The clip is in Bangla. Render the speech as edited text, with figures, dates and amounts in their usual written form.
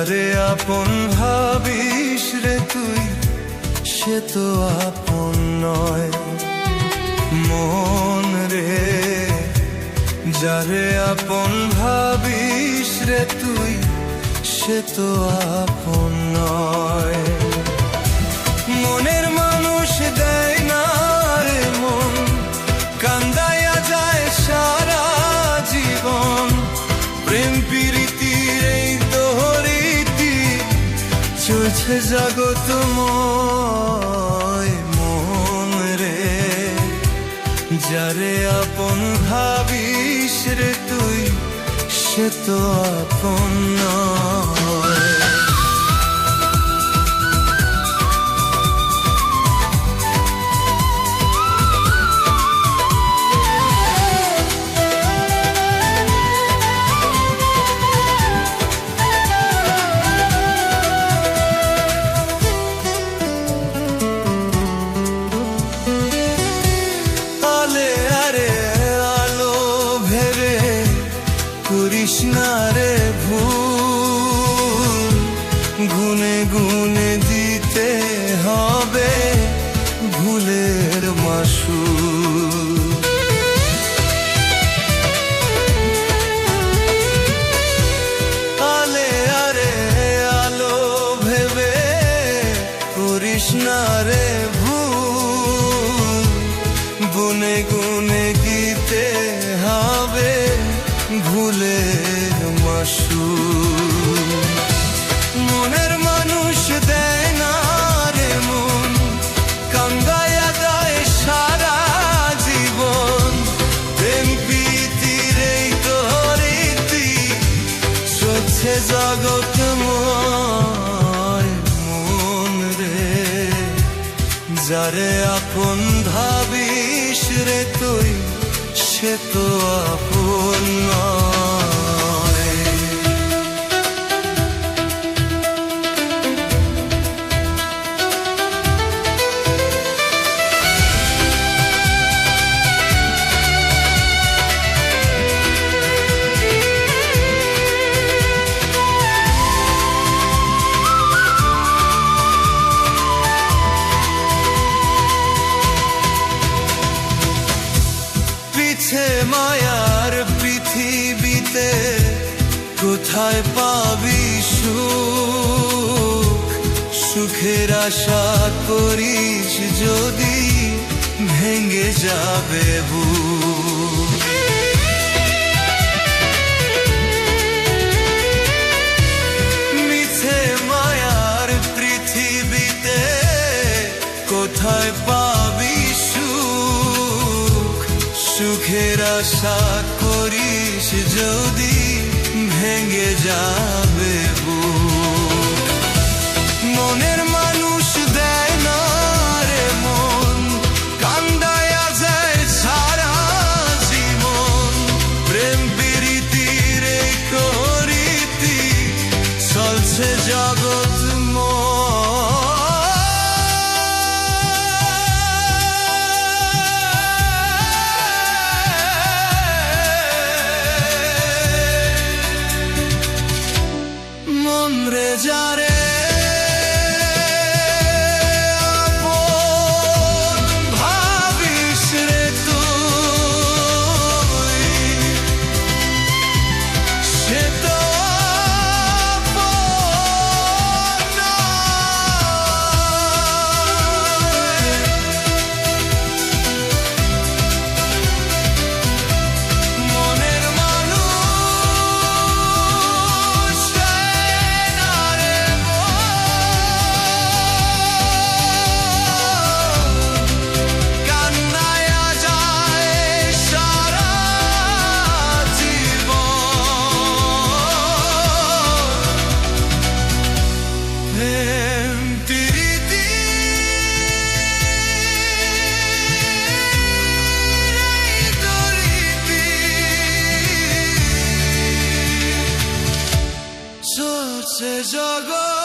যারে আপন ভাবিস রে তুই সে তো আপন নয় মন রে। যারে আপন ভাবিস রে তুই সে তো আপন নয়। মনের মানুষ দেয় না রে মন, কান্দাইয়া যায় সারা জীবন। প্রেম প্রীতির এই দোহরীতি চলছে জগৎময় মন রে। যারে আপন ভাবিস রে তুই সে তো আপন নয়। কৃষ্ণারে ভুল গুনে গুনে দিতে হবে ভুলের মাসুল। আলে আরে আলো ভেবে কৃষ্ণারে ভুল গুনে গুনে গীতে হবে ভুলের মাসুল। মনের মানুষ দেয় না রে মন, কান্দাইয়া যায় সারা জীবন। প্রেম প্রীতির এই দোহরীতি চলছে জগৎময় মন রে। যারে আপন ভাবিস রে তুই সে তো আপন নয়। মায়ার পৃথিবীতে কোথায় পাবি সুখ? সুখের আশা করিস যদি ভেঙে যাবে বুক। মিছে মায়ার পৃথিবীতে কোথায় পাবি সুখ? সুখের আশা করিস যদি ভেঙে যাবে বুক। মনের মানুষ দেয় না রে মন, কান্দাইয়া যায় সারা জীবন। প্রেম প্রীতির এই দোহরীতি চলছে জগৎময়। যারে আপন ভাবিস রে তুই সে তো আপন নয়। মনের মানুষ জগৎ